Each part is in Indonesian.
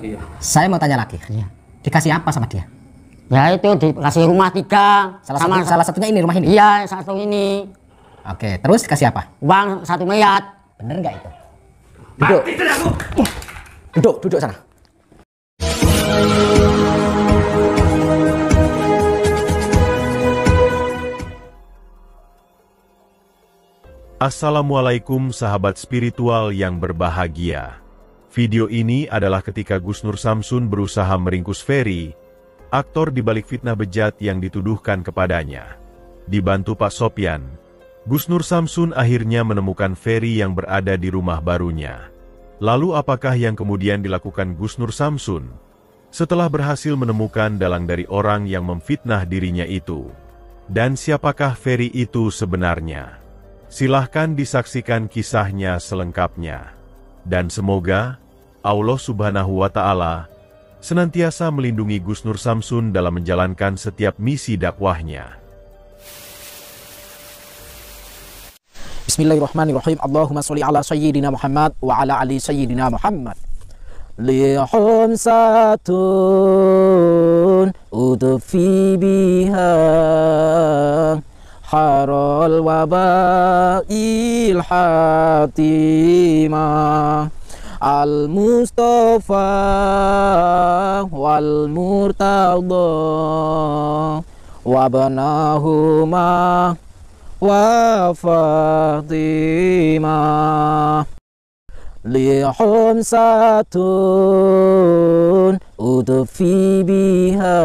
Iya. Saya mau tanya lagi. Iya. Dikasih apa sama dia? Ya itu dikasih rumah 3. Salah satunya ini, rumah ini? Iya, satu ini. Oke, terus dikasih apa? Uang 1 miliar. Bener nggak itu? Duduk. Duduk sana. Assalamualaikum sahabat spiritual yang berbahagia. Video ini adalah ketika Gus Nur Samsun berusaha meringkus Ferry, aktor di balik fitnah bejat yang dituduhkan kepadanya. Dibantu Pak Sopyan, Gus Nur Samsun akhirnya menemukan Ferry yang berada di rumah barunya. Lalu apakah yang kemudian dilakukan Gus Nur Samsun setelah berhasil menemukan dalang dari orang yang memfitnah dirinya itu? Dan siapakah Ferry itu sebenarnya? Silahkan disaksikan kisahnya selengkapnya. Dan semoga Allah Subhanahu wa Ta'ala senantiasa melindungi Gus Nur Samsun dalam menjalankan setiap misi dakwahnya. Bismillahirrahmanirrahim. Allahumma sholli ala sayyidina Muhammad wa ala ali sayyidina Muhammad. Lihum satun udfi biha harul wabail hatimah al-Mustafa wal Murtada wabnahuma wa Fatimah. Lihum satun udfi biha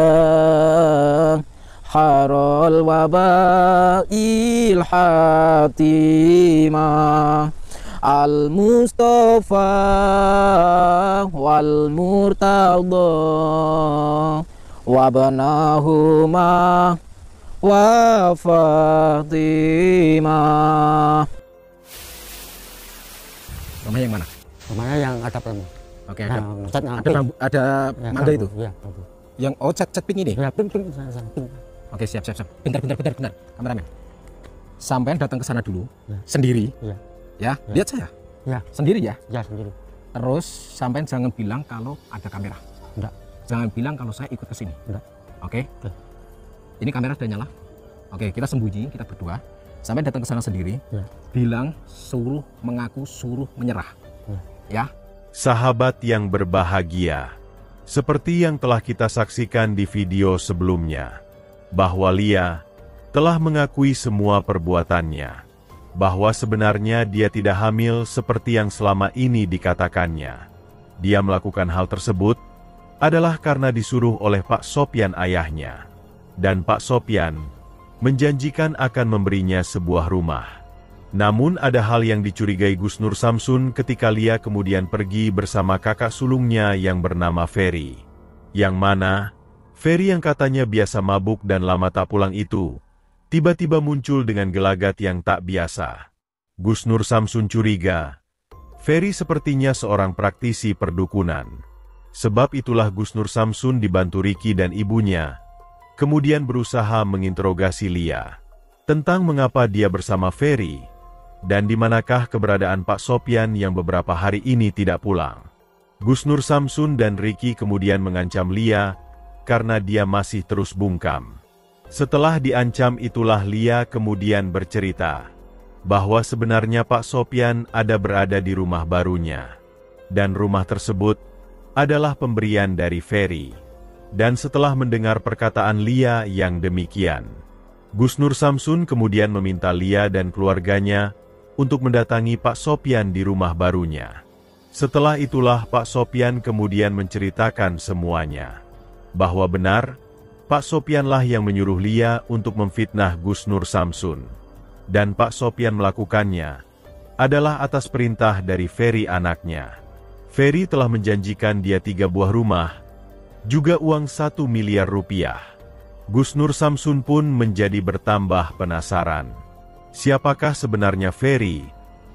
harul wabail hatimah al-Mustafa wal Murtada wabnahuma wa Fatimah. Rumah yang mana? Rumahnya yang ada bambu. Oke, Nah, ada ya, mangga itu? Iya, bambu. Yang cat pink ini? Ya, pink. Oke, siap. Bentar, kameramen. Sampai datang ke sana dulu, ya. Sendiri. Iya. Ya, lihat saya. Ya. Sendiri ya? Ya, sendiri. Terus sampai jangan bilang kalau ada kamera. Enggak. Jangan bilang kalau saya ikut ke sini. Enggak. Oke? Oke. Ini kamera sudah nyala. Oke, kita sembunyi, kita berdua. Sampai datang ke sana sendiri. Ya. Bilang mengaku suruh menyerah. Ya. Sahabat yang berbahagia, seperti yang telah kita saksikan di video sebelumnya, bahwa Lia telah mengakui semua perbuatannya, bahwa sebenarnya dia tidak hamil seperti yang selama ini dikatakannya. Dia melakukan hal tersebut adalah karena disuruh oleh Pak Sopyan ayahnya, dan Pak Sopyan menjanjikan akan memberinya sebuah rumah. Namun ada hal yang dicurigai Gus Nur Samsun ketika Lia kemudian pergi bersama kakak sulungnya yang bernama Ferry. Yang mana, Ferry yang katanya biasa mabuk dan lama tak pulang itu, tiba-tiba muncul dengan gelagat yang tak biasa. Gus Nur Samsun curiga, Ferry sepertinya seorang praktisi perdukunan. Sebab itulah Gus Nur Samsun dibantu Riki dan ibunya, kemudian berusaha menginterogasi Lia tentang mengapa dia bersama Ferry, dan di manakah keberadaan Pak Sopyan yang beberapa hari ini tidak pulang. Gus Nur Samsun dan Riki kemudian mengancam Lia karena dia masih terus bungkam. Setelah diancam itulah Lia kemudian bercerita bahwa sebenarnya Pak Sopyan ada berada di rumah barunya, dan rumah tersebut adalah pemberian dari Ferry. Dan setelah mendengar perkataan Lia yang demikian, Gus Nur Samsun kemudian meminta Lia dan keluarganya untuk mendatangi Pak Sopyan di rumah barunya. Setelah itulah Pak Sopyan kemudian menceritakan semuanya, bahwa benar, Pak Sopyanlah yang menyuruh Lia untuk memfitnah Gus Nur Samsun. Dan Pak Sopyan melakukannya adalah atas perintah dari Ferry anaknya. Ferry telah menjanjikan dia 3 buah rumah, juga uang 1 miliar rupiah. Gus Nur Samsun pun menjadi bertambah penasaran. Siapakah sebenarnya Ferry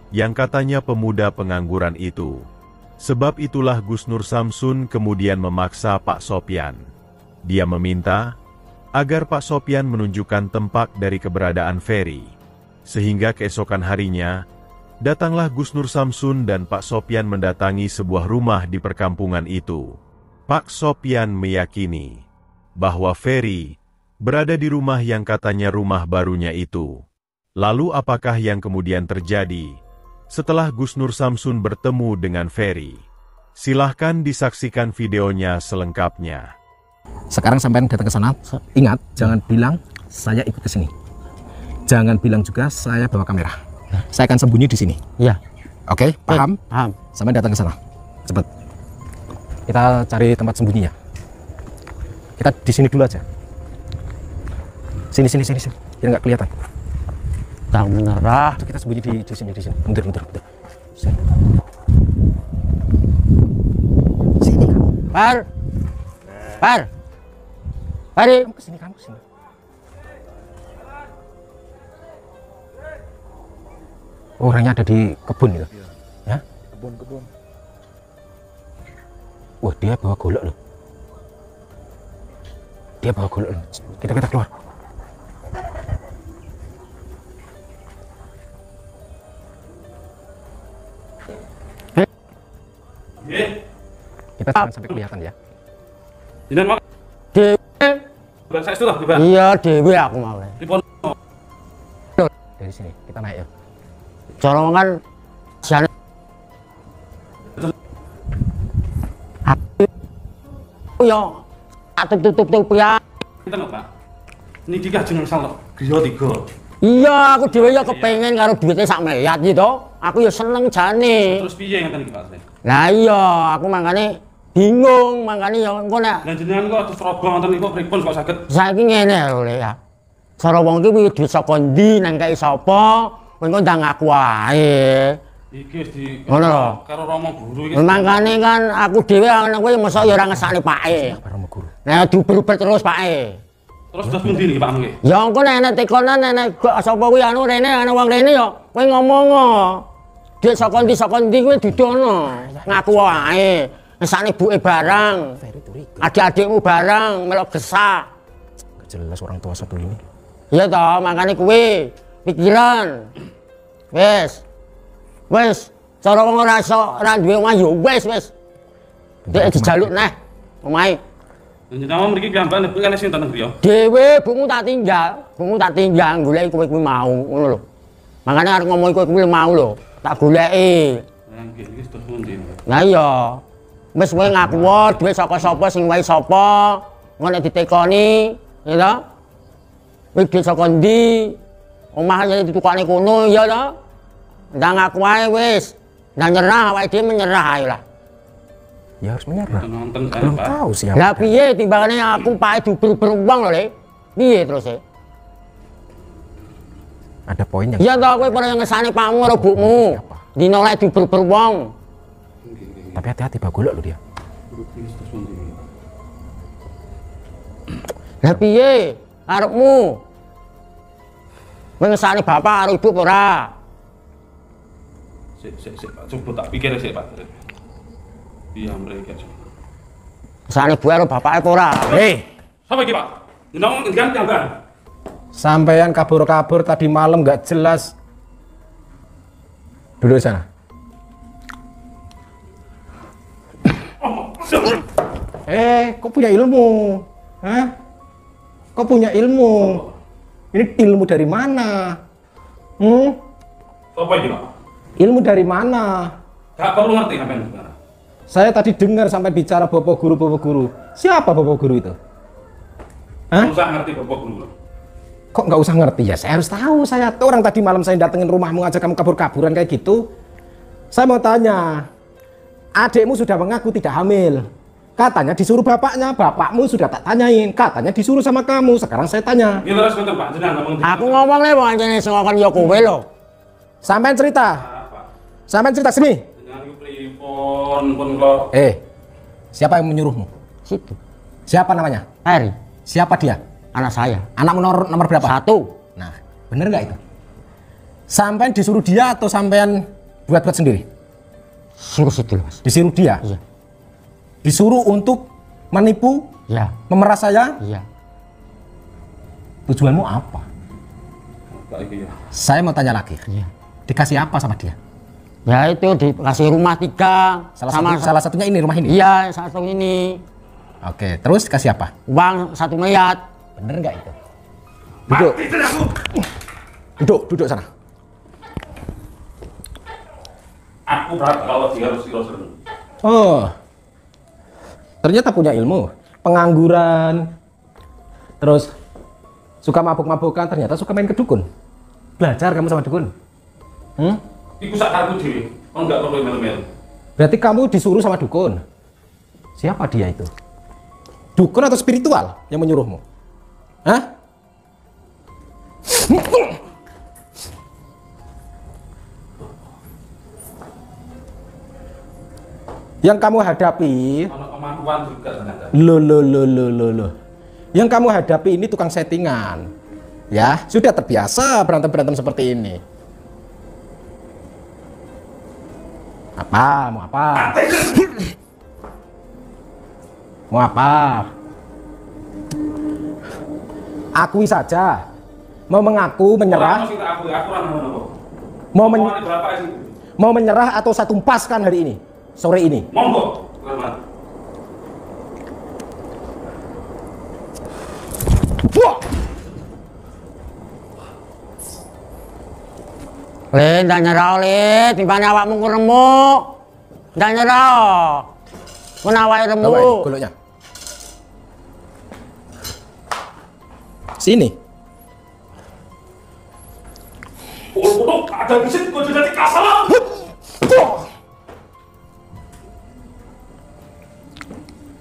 yang katanya pemuda pengangguran itu? Sebab itulah Gus Nur Samsun kemudian memaksa Pak Sopyan. Dia meminta agar Pak Sopyan menunjukkan tempat dari keberadaan Ferry. Sehingga keesokan harinya, datanglah Gus Nur Samsun dan Pak Sopyan mendatangi sebuah rumah di perkampungan itu. Pak Sopyan meyakini bahwa Ferry berada di rumah yang katanya rumah barunya itu. Lalu apakah yang kemudian terjadi setelah Gus Nur Samsun bertemu dengan Ferry? Silahkan disaksikan videonya selengkapnya. Sekarang sampean datang ke sana, ingat jangan bilang saya ikut ke sini. Jangan bilang juga saya bawa kamera. Saya akan sembunyi di sini. Iya. Oke, paham? Paham. Sampean datang ke sana. Cepat. Kita cari tempat sembunyinya. Kita di sini dulu aja. Sini. Biar nggak kelihatan. Tak menyerah. Kita sembunyi di sini. Mundur. Sini. Par. Pari. Kamu kesini. Orangnya ada di kebun itu. Ya? Kebun. Wah, dia bawa golok loh. Kita keluar. Kita jangan sampai kelihatan ya. Dewi. Iya, Dewi aku mau. Dari sini kita naik ya. Corongan siane. Yo, tutup ya. Kita nggak Pak. Ini kita jeneng salah. Griya 3. Iya, aku dhewe ya kepengen karo duitnya sak miliar gitu. Aku ya seneng jane. Terus piye ngeten iki Pak? Lah iya, aku mangkane bingung, mangkane ya engko nek Lah jenengan kok terus rogo ngoten niku pripun kok saged? saiki ngene lho Le ya. Cara wong iki kuwi duit saka ndi nang kei sapa? Engko ndang aku wae. Iki wis di Ngono lho. karo Romo Guru iki. Mangkane kan aku dhewe ana kowe mosok ya ora ngesakne pake. Romo Guru. Nah diuber-uber terus pake. Terus terus pundi niki Pak nggih? Ya engko nek ana tekonan nek sapa kuwi anu rene ana wong rene ya kowe ngomong. Duit saka ndi kuwi dudono. Ngaku wae. Ngesakne buke barang. Adik-adikmu barang melok gesak. Gak jelas orang tua satu ini. Iya toh, makane kuwi pikiran. Wes. Cara wong ora iso ora duwe omah ya wes. Dek dijaluk neh omahe. Jenengan mriki piyambak lebih kali sing tentang griya. Dewe bungu tak tinggal goleki kowe kuwi mau ngono lho. Makane arep ngomong kowe kuwi mau lho, tak goleki. Lah nggih iki terus pundi? Lah iya. Wis kowe ngaku wae duwe saka sapa sing wae sapa, ngono ditekoni, ya toh? Wis duwe saka ndi? Omah ya ditukane kono ya toh? Ndang ngaku wae wis. Ndang nyerah awake dhewe menyerah ae lah. Ya harus menyerah. Nonton Belum Pak. tahu siapa. Lah piye timbangane aku pae diuber-uber wong lho, Le? Piye terus e? Ada poin yang Ya toh kowe pada ngesane pakmu karo bukmu. Siapa? Dino lek diuber-uber wong. Tapi hati-hati bawa golok loh dia. Terus pundi? Lah piye arepmu? Kowe ngesane bapak karo ibu apa ora? Sik Pak, coba tak pikir sik Pak. Iya mriki aja. Ngesane ibu karo bapak apa ora? Sapa iki Pak? Jenengan ngendikan piyambak. Sampean kabur-kabur tadi malam nggak jelas. Duduk di sana. Kok punya ilmu? Hah? Kok punya ilmu? Ini ilmu dari mana? Sapa iki Pak? Ilmu dari mana? Gak perlu ngerti sampean sekarang. Saya tadi dengar sampai bicara Bapak Guru. Siapa Bapak Guru itu? Hah? Usah ngerti Bapak Guru. Kok nggak usah ngerti ya? Saya harus tahu. Saya orang tadi malam saya datengin rumahmu ngajak kamu kabur-kaburan kayak gitu. Saya mau tanya, adikmu sudah mengaku tidak hamil. Katanya disuruh bapaknya, bapakmu sudah tak tanyain. Katanya disuruh sama kamu. Sekarang saya tanya. Ini terus ngoten Pak, jenengan ngomong. Aku ngomong le wong jane sing ngomong ya kowe lho. Sampean cerita. Sampean cerita sini. Jenengan iki pripun pun kok Siapa yang menyuruhmu? Situ. Siapa namanya? Peri, Siapa dia? anak saya. Anakmu nomor berapa? 1. Nah, bener nggak itu? Sampean disuruh dia atau sampean buat-buat sendiri? Suruh situ, Mas. Disuruh dia? Iya. Disuruh untuk menipu, Iya. memeras saya? Iya. Tujuanmu apa? Pak iki ya. Saya mau tanya lagi. Iya. Dikasih apa sama dia? Ya itu dikasih rumah 3 Salah satunya ini, rumah ini? Iya, satu ini. Oke, terus kasih apa? Uang 1 miliar. Bener nggak itu? Duduk. Duduk sana. Aku berat kalau dia harus sering. Oh, ternyata punya ilmu. Pengangguran, terus suka mabuk-mabukan, ternyata suka main ke dukun. Belajar kamu sama dukun? Iku sak karepku dhewe. Oh enggak perlu mel-mel. Berarti kamu disuruh sama dukun. Siapa dia itu? Dukun atau spiritual yang menyuruhmu? Hah? Yang kamu hadapi, Ono kemampuan juga ternyata. Loh. Yang kamu hadapi ini tukang settingan. Ya, sudah terbiasa berantem-berantem seperti ini. Apa? Mau apa? Mau apa? Akui saja. Mau mengaku, menyerah, Aku ora ngono. mau, Berapa sih? mau menyerah atau saya tumpaskan hari ini, sore ini. Monggo. Selamat. Wah! Le, ndak nyerah le, timbane awakmu ku remuk. Ndak nyerah. Mun awake Bawa ini remuk. goloknya. Sini. Bodoh, ada mesin kok jadi kasar.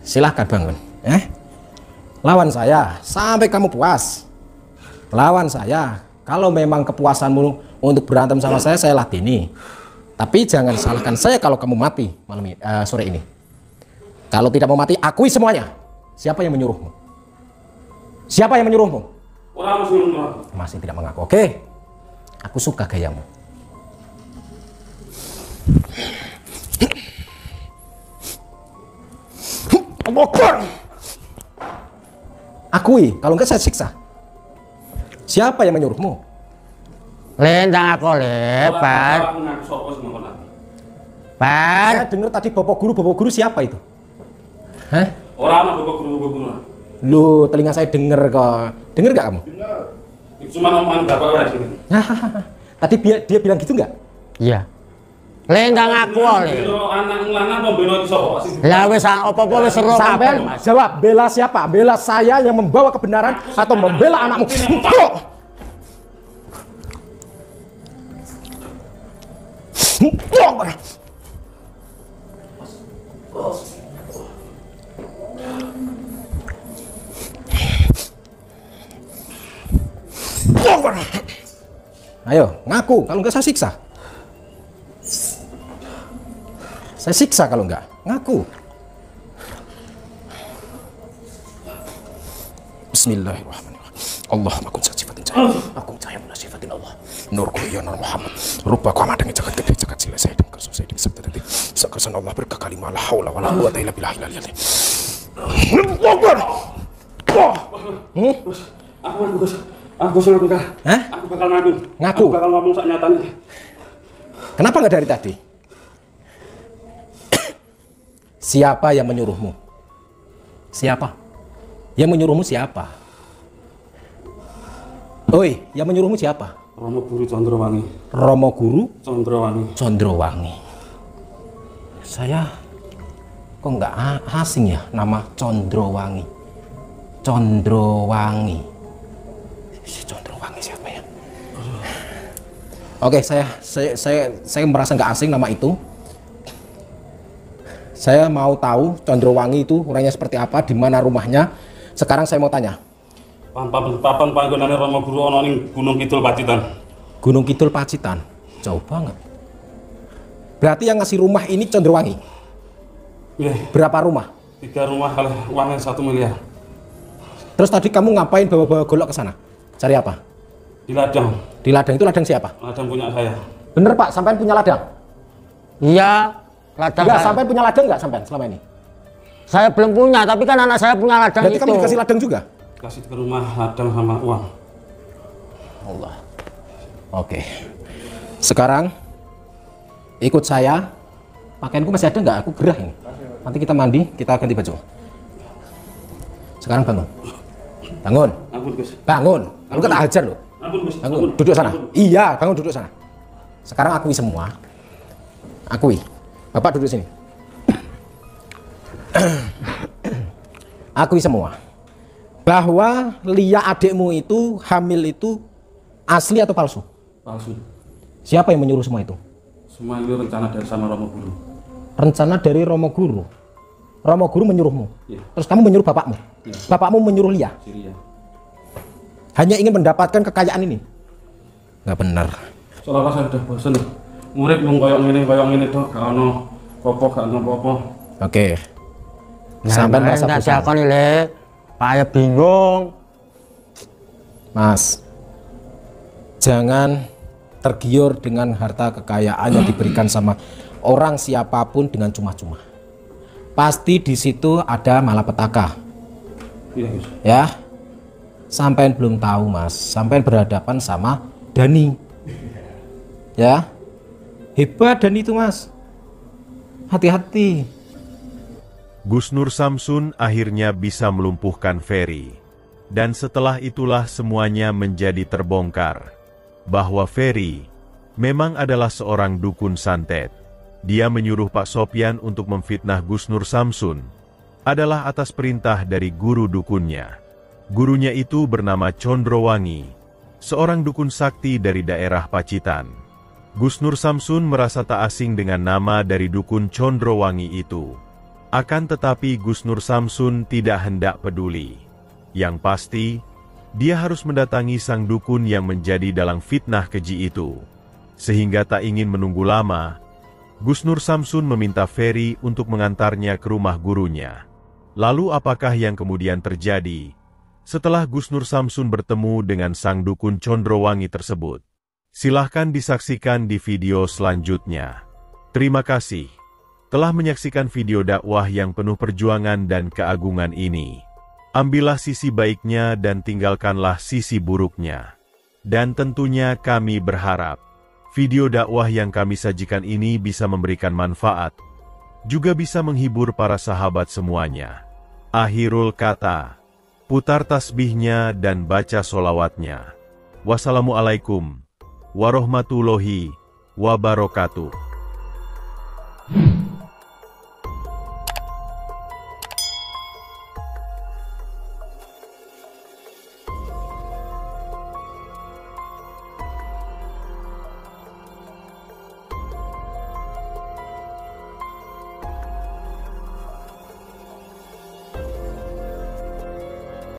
Silahkan bangun. Lawan saya sampai kamu puas. Lawan saya. Kalau memang kepuasanmu untuk berantem sama saya ladeni. Tapi jangan salahkan saya kalau kamu mati malam ini, sore ini. Kalau tidak mau mati, akui semuanya. Siapa yang menyuruhmu? Siapa yang menyuruhmu? Orang musuh. Masih tidak mengaku. Oke. Aku suka gayamu. Akui, kalau enggak saya siksa. Siapa yang menyuruhmu? Le, ndak aku le, Pat. Aku ngaku sapa sing ngono. Pat. Saya dengar tadi bapak guru siapa itu? Hah? Ora ana bapak guru. Lu telinga saya denger kok. Denger gak kamu? Itu cuma omongan bapak ora sini. Tadi dia bilang gitu nggak? Iya. Le, ndak ngaku le. Bela anak lanang apa bela iki sapa sih? Lah wis apa-apa wis seru Sampai kabeh, Mas. jawab, bela siapa? Bela saya yang membawa kebenaran atau membela anakmu? Ayo, ngaku. Kalau enggak saya siksa. Saya siksa kalau enggak. Ngaku. Bismillahirrahmanirrahim. Allahumma kun sifatin cahaya. Aku cahaya min sifatin Allah. Nurku ya nur Muhammad. Rupa ku amadang jagat gede jagat sila saya dan kursus saya di sabda tadi. Sakarsan Allah berkah kalimah la haula wala quwata illa billah ilal azim. Aku suruh enggak. Hah? Aku bakal ngaku. Ngaku? Aku bakal ngomong sak nyatane. Kenapa nggak dari tadi? Siapa yang menyuruhmu? Siapa? Yang menyuruhmu siapa? Oi, yang menyuruhmu siapa? Romo Guru Condrowangi. Romo Guru Condrowangi. Condrowangi. Saya kok nggak asing ya nama Condrowangi. Condrowangi. Si Condrowangi siapa ya? Oke, saya merasa nggak asing nama itu. Saya mau tahu Condrowangi itu orangnya seperti apa, di mana rumahnya. Sekarang saya mau tanya. Papan panggonane Romo Guru ana ning Gunung Kidul Pacitan. Gunung Kidul Pacitan, jauh banget. Berarti yang ngasih rumah ini Condrowangi. Nggih, Berapa rumah? 3 rumah oleh uangnya 1 miliar. Terus tadi kamu ngapain bawa-bawa golok ke sana? Cari apa? Di ladang. Di ladang itu ladang siapa? Ladang punya saya. Bener Pak, sampean punya ladang? Iya, ladang. Enggak, saya. sampean punya ladang nggak sampean selama ini? Saya belum punya, tapi kan anak saya punya ladang Berarti itu. kamu dikasih ladang juga? Kasih ke rumah ladang sama uang. Allah. Oke. Sekarang ikut saya. Pakaianku masih ada nggak? Aku gerah ini. Nanti kita mandi, kita ganti baju. Sekarang bangun. Bangun. Ampun Gus. Bangun. Lu kata hajar loh. Ampun Gus. Bangun. Ampun. Duduk sana. Ampun. Iya, bangun duduk sana. Sekarang akui semua. Akui. Bapak duduk sini. Akui semua. Bahwa Lia adikmu itu hamil itu asli atau palsu? Palsu. Siapa yang menyuruh semua itu? Semua itu rencana dari sama Romo Guru. Rencana dari Romo Guru. Romo Guru menyuruhmu. Iya. Terus kamu menyuruh bapakmu. Iya. Bapakmu menyuruh Lia. Syria. Hanya ingin mendapatkan kekayaan ini. Nggak benar. Soalnya saya udah bosen. Murid nung koyok ini tuh gak ono popo, gak ono popo. Oke. Sampai merasa nggak bosan. siakon le. Paya bingung. Mas, jangan tergiur dengan harta kekayaan yang diberikan sama orang siapapun dengan cuma-cuma. Pasti di situ ada malapetaka. Iya Gus. Ya, sampean belum tahu Mas. Sampean berhadapan sama Dani. Ya, hebat Dani itu Mas. Hati-hati. Gus Nur Samsun akhirnya bisa melumpuhkan Ferry. Dan setelah itulah semuanya menjadi terbongkar. Bahwa Ferry memang adalah seorang dukun santet. Dia menyuruh Pak Sopyan untuk memfitnah Gus Nur Samsun. Adalah atas perintah dari guru dukunnya. Gurunya itu bernama Condrowangi, seorang dukun sakti dari daerah Pacitan. Gus Nur Samsun merasa tak asing dengan nama dari dukun Condrowangi itu. Akan tetapi Gus Nur Samsun tidak hendak peduli. Yang pasti, dia harus mendatangi sang dukun yang menjadi dalang fitnah keji itu. Sehingga tak ingin menunggu lama, Gus Nur Samsun meminta Ferry untuk mengantarnya ke rumah gurunya. Lalu apakah yang kemudian terjadi setelah Gus Nur Samsun bertemu dengan sang dukun Condrowangi tersebut? Silahkan disaksikan di video selanjutnya. Terima kasih telah menyaksikan video dakwah yang penuh perjuangan dan keagungan ini. Ambillah sisi baiknya dan tinggalkanlah sisi buruknya. Dan tentunya kami berharap video dakwah yang kami sajikan ini bisa memberikan manfaat, juga bisa menghibur para sahabat semuanya. Akhirul kata, putar tasbihnya dan baca solawatnya. Wassalamualaikum warahmatullahi wabarakatuh.